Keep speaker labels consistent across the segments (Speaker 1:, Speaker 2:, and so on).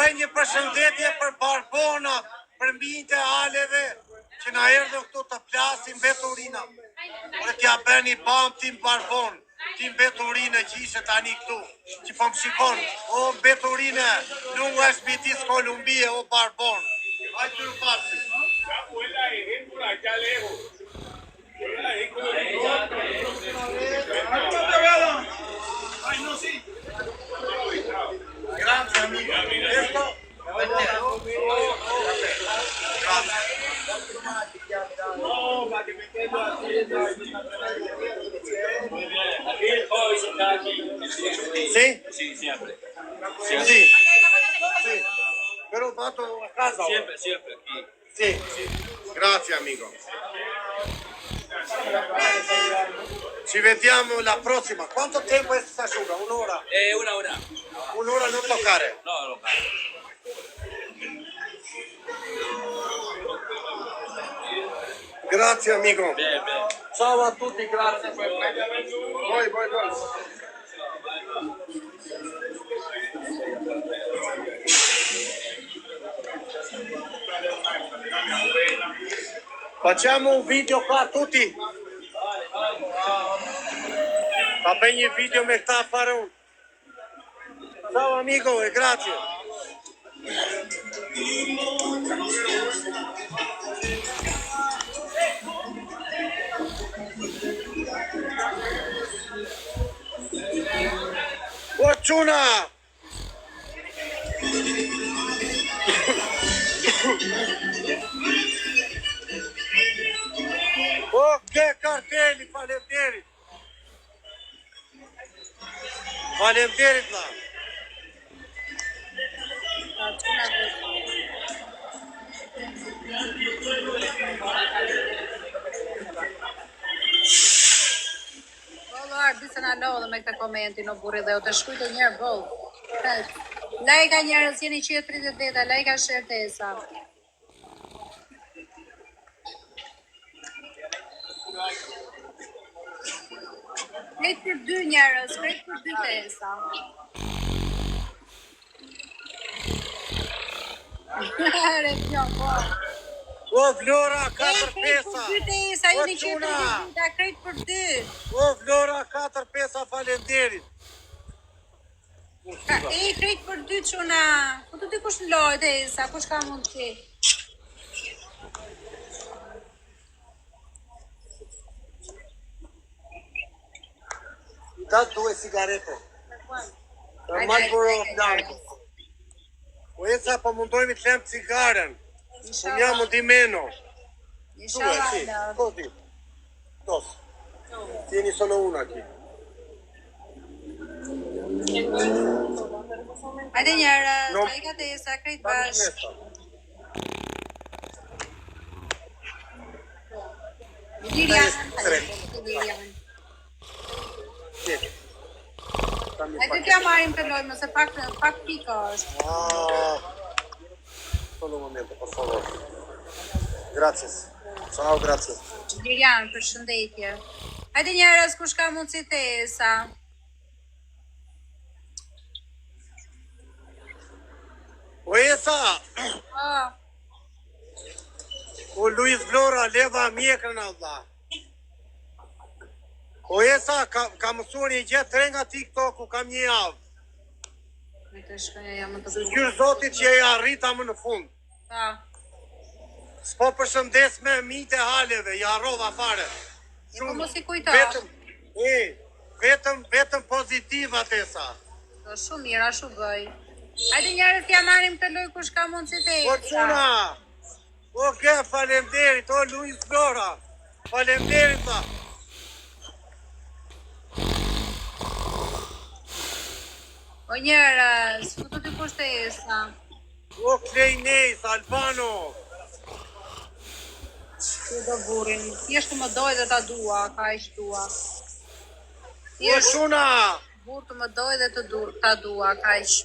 Speaker 1: bëj një përshëndetje për Barbona, për mijët e aleve që na erdhën këtu të plasin veturina. Dhe t'ja bëni bam tim Barbon, tim veturine që ishe tani këtu, që po më shikon, o veturine, lungu e shbitis Kolumbie, o Barbon. Ai të rëpasi. Grazie amico. Esto? Sì?
Speaker 2: Sì, sempre.
Speaker 1: Sì. Sì. Però vado a casa.
Speaker 2: Sempre aquí.
Speaker 1: Sì. Grazie amico. Ci vediamo la prossima. Quanto tempo è sta asciuga? Un'ora?
Speaker 2: Una hora.
Speaker 1: Un'ora non toccare?
Speaker 2: No, no.
Speaker 1: Grazie amico.
Speaker 2: Bene, bene.
Speaker 1: Ciao a tutti, grazie. Voi. Facciamo un video qua tutti. Va bene il video, mi sta a fare un... Ciao amico e grazie. Fortuna! Oh, che cartelli, faleminderit! Faleminderit la!
Speaker 3: Disa na lodhe me këtë komentin o burri dhe o të shkujtë njërë bollë. Lajka njerëz, jeni 130 veta, lajka shërtesa. Krejt për 2 njerëz, krejt për 2 tesa.
Speaker 1: O Vlora 4 pesa.
Speaker 3: Jeni 130 veta, krejt për 2.
Speaker 1: O Vlora 4 pesa, faleminderit.
Speaker 3: Krejt për 2 çuna. Po të dikush në lojë tesa, kush ka mundësi?
Speaker 1: Da 2 sigarete. Marlboro Blanco. O esa po mundojmë të lëmë cigaren. Andiamo di meno. Sì, così. Dos. Tieni solo una qui.
Speaker 3: Hajde njerëz, lajka tesa, krejt bashkë. Lirian. Hajde t'ja marim të lojmë, se pak pika është.
Speaker 1: Solo un momento, per favore. Grazie. Ciao, grazie.
Speaker 3: Lirian, përshëndetje. Hajde njerëz, kush ka mundësi tesa?
Speaker 1: O esa! O Luis Vlora, leva mjekrën Allah. O esa, ka mësuar një gjë 3 nga TikTok-u, kam një javë. Shkyrë zotit që e arrita më në fund. S'po përshëndes me mijët e haleve, ja harrova fare.
Speaker 3: Po mos I kujto.
Speaker 1: Vetëm pozitivat esa.
Speaker 3: Shumë mira, shumë bëj. Hajde njerëz t'ja marrim të loj kush ka mundësi të
Speaker 1: O çuna. O ke, faleminderit, o Luis Vlora. Faleminderit ta.
Speaker 3: O njerëz, ku të dikush të esa?
Speaker 1: O Klejnes, Albano.
Speaker 3: Që do burin, thjeshtë më doj dhe ta dua, ka ish dua.
Speaker 1: O çuna.
Speaker 3: Burr të më doj dhe ta dua, ka ish.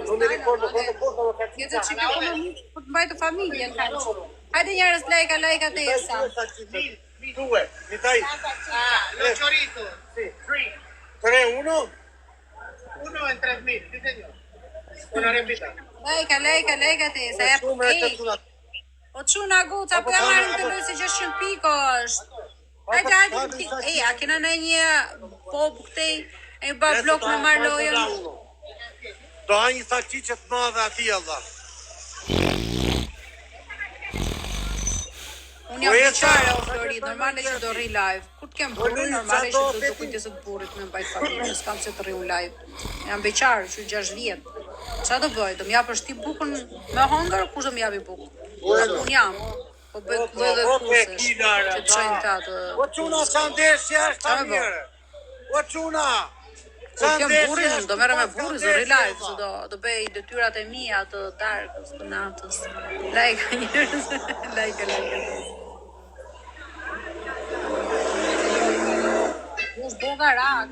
Speaker 1: Non mi ricordo quando portano
Speaker 3: Jetë që kjo më mund të mbajtë familjen, ka ish. Hajde njerëz, lajka të esa.
Speaker 1: 2, mi dai?
Speaker 4: Lo chorizo.
Speaker 1: Sì. 3, 1, uno?
Speaker 2: Uno en 3.000, sí señor. Una repita.
Speaker 3: Lejka Tesa, jep.
Speaker 1: Shumë e
Speaker 3: Ej,
Speaker 1: të tunat.
Speaker 3: o çuna goca, po ja marrim të lojë se 600 pikë është. Hajde, ej, a kena në një pop këtej, e ba blok me marrë lojën.
Speaker 1: Do ha një salqiqe të madhe ati, Allah.
Speaker 3: Unë jam beqare o Florid, normale që do rri live. Kur të kem burri, normale që do kujtesë të burrit me mbajt familje, s'kam se të rri unë live. Jam beqare, që 6 vjet. Qa do bëj, do m'japësh ti bukën me hongër, kush do m'japi bukë? Unë jam, po bëj dhe kursesh, që të shojnë ta të...
Speaker 1: O quna, sa ndeshja është ta mirë. O quna,
Speaker 3: Kur kem burrin, do merre me burri, do rri live, se do bëj detyrat e mia të darkës, të natës. Lajka njerëz, lajka. Jush bredharak.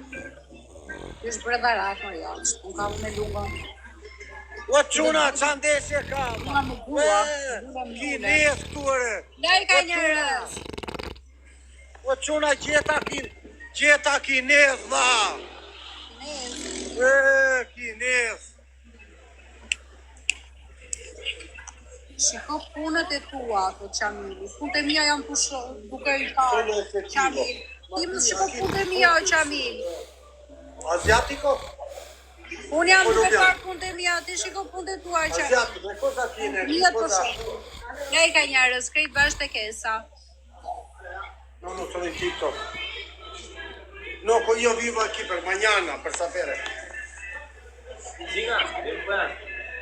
Speaker 3: Jush bredharak, më janë, unë kam me lunga.
Speaker 1: O quna, qa ndeshje ka?
Speaker 3: Una më bua,
Speaker 1: Ki nes këture.
Speaker 3: Lajka njerëz.
Speaker 1: O quna, gjeta ki nes, dha. Ki nes.
Speaker 3: Shiko punët e tua, ato Qamili. Punët e mia janë duke i ta. Qamil. Ti më shiko punët e mia, o Qamil.
Speaker 1: Asiatico?
Speaker 3: Unë jam duke parë punët e mia, ti shiko punët e tua, Qamil.
Speaker 1: Asiatico, cosa tiene?
Speaker 3: Mia po shiko. Lejka njerëz, krejt bashkë te kesa.
Speaker 1: No, non sono in TikTok. No, io vivo aquí per mañana, per sapere.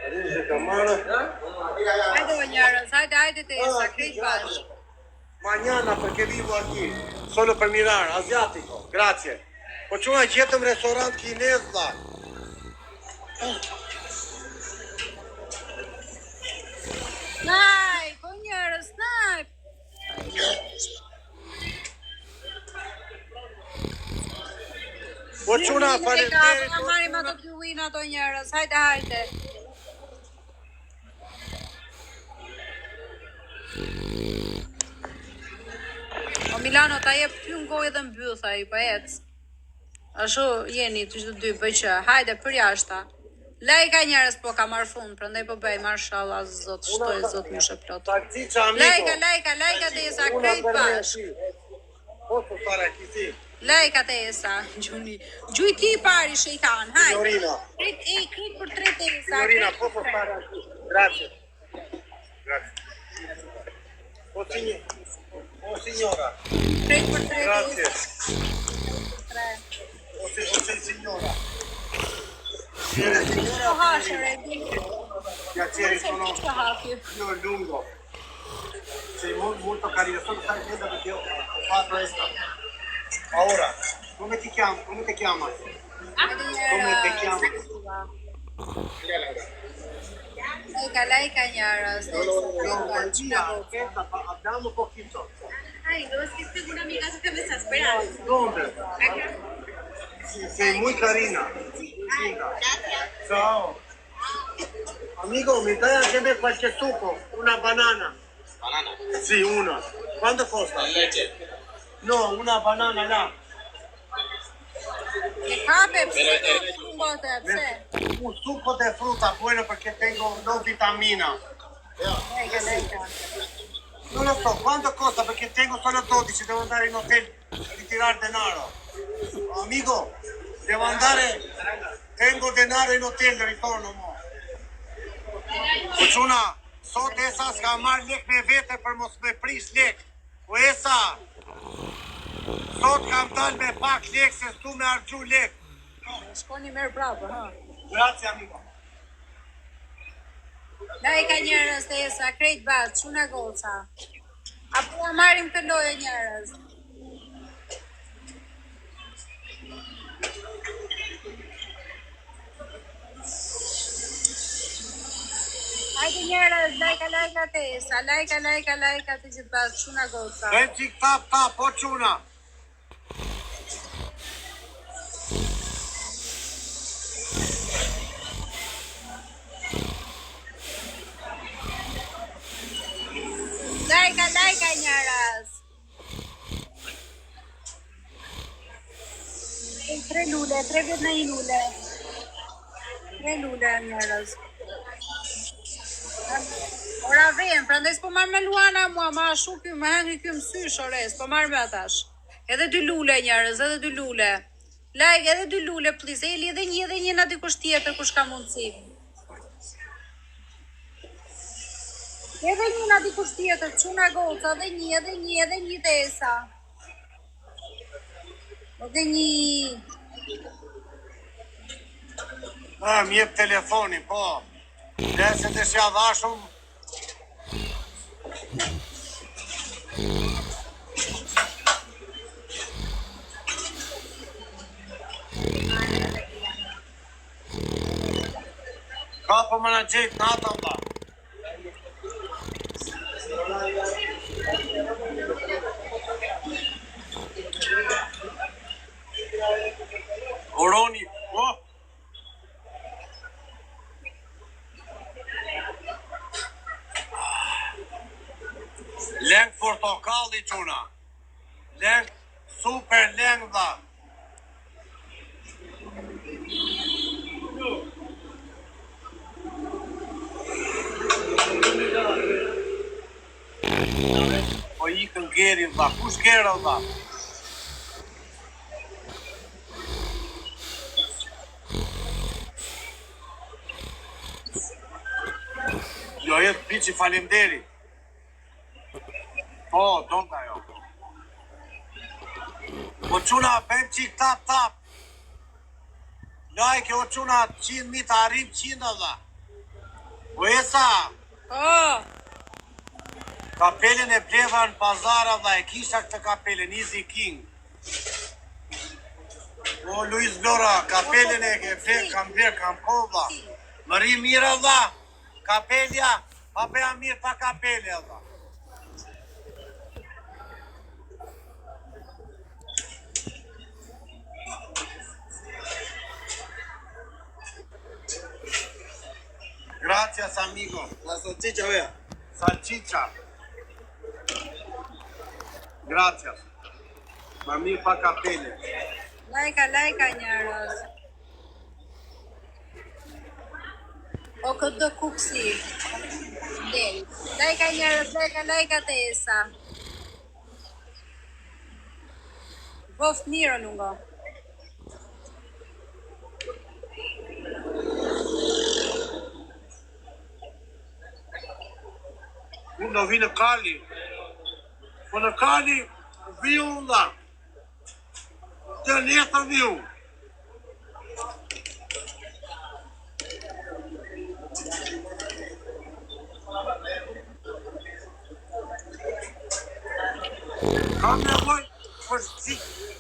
Speaker 1: Arrivederci, Tamara.
Speaker 3: Hajde o njerëz, hajde te kesa, krejt bashkë.
Speaker 1: Mañana perché vivo aquí, solo per mirar, asiatico, grazie. Po çuna gjetëm restorant kinez dha.
Speaker 3: Snajp, o njerëz, snajp.
Speaker 1: Po çuna faleminderit.
Speaker 3: Na marrim ato dy win ato njerëz, hajde. O Milano, ta jep ty në gojë dhe mbyll, thaj, pa ec. Ashtu jeni, të gjithë dy, bëj që, hajde, për jashta. Lajka njerëz po ka marrë fund, prandaj po bëj, mashallah, zot, shtoj, zot, më shëplot.
Speaker 1: Salsiccia amico.
Speaker 3: Lajka te esa, krejt bashk.
Speaker 1: Posso stare aquí, sì.
Speaker 3: Lajka te esa, gjuni. Gjuj ti pari, shejkan, hajde.
Speaker 1: Signorina.
Speaker 3: Krit për tre te esa.
Speaker 1: Signorina, posso stare aquí. Grazie. Grazie. Oh signora.
Speaker 3: Krit për tre te
Speaker 1: Grazie.
Speaker 3: esa.
Speaker 1: Oh signora.
Speaker 3: Signora hashëre,
Speaker 1: Piacere, sono
Speaker 3: Që hafi.
Speaker 1: io il lungo. Sei molto carino, solo stai attenta perché ho fatto questa. Ora, come ti chiami? Come ti chiami? Come ti chiami?
Speaker 3: Lajka njerëz.
Speaker 1: Abbiamo poquito.
Speaker 4: Ay, no, es que tengo una amiga que me está esperando.
Speaker 1: ¿Dónde?
Speaker 4: Acá.
Speaker 1: Sei muy carina. Linda. Ciao. Amico, mi dai anche me qualche succo? Una banana.
Speaker 2: Banana.
Speaker 1: Sì, una. Quanto costa?
Speaker 2: Leche.
Speaker 1: No, una banana là.
Speaker 3: E kape, pse ngote, pse?
Speaker 1: Un succo de frutta buono perché tengo no vitamina.
Speaker 3: Lejka.
Speaker 1: Non lo so, quanto costa? Perché tengo solo 12, devo andare in hotel a ritirare denaro. Amico, devo andare, tengo denaro in hotel, ritorno mo. Po quna, sot esa s'ka marrë lek me vete për mos me prish lek. Po esa, sot kam dal me pak lek se s'du me argju lek.
Speaker 3: Shkoni merë prapë, ha?
Speaker 1: Grazie amico.
Speaker 3: Lajka njerëz te esa, krejt bashkë, çuna goca. Apo ja marrim të lojë njerëz. Hajde njerëz, lajka te esa, lajka të gjithë bashkë, çuna goca.
Speaker 1: Vem qik tap, po quna.
Speaker 3: Lajka njerëz. Tre lule, Trebuie në i lule. Tre lule njerëz. Ora vjen, prandaj s'po marr me Luana mua, ma ashu ky, më hengri ky mësysh, ore, s'po marr me atash. Edhe 2 lule njerëz, edhe 2 lule. Like, edhe 2 lule, please. Eli edhe një na dikush tjetër kush ka mundësi. Edhe një na dikush tjetër, çuna goca, edhe një tesa. Edhe një.
Speaker 1: Më jep telefoni, po. Nëse të shja dhashum. Ka po më në gjejt nata, vla. Oroni, po. Leng portokalli quna. Leng, super leng dha. Po ikën gerin dha. Kush gera dha? Jo jetë piqi falimderi. Po, donka jo. Po quna, bëjmë qik tap. Lajke, o quna, 100.000 të arrim 100 dha. O esa, kapelen e bleva në pazara dha, e kisha këtë kapelen, Easy King. O Luis Blora, kapelen e kam kodha. Më ri mira dha, kapelja, pa beja mirë pa kapelja dha. Gracias, amigo.
Speaker 2: La salchicha, vea.
Speaker 1: Salchicha. Gracias. Ma mirë pa kapele.
Speaker 3: Lajka njerëz. O këtë do kuksi. Del. Lajka njerëz, lajka tesa. Voft mirë lungo.
Speaker 1: Unë do vi në Kali. Po në Kali, vi unë dha. Të letër vi unë. Kam nevoj për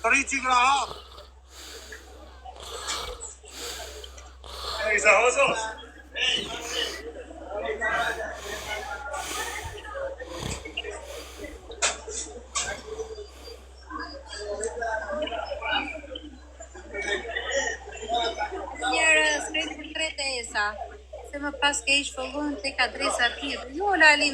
Speaker 1: 3 qigra hapë.
Speaker 2: Isa Hosos.
Speaker 3: Njerëz, krejt për 3 tesa. Se më pas ke ish fëllun tek adresa tjetër. Jo, Lali,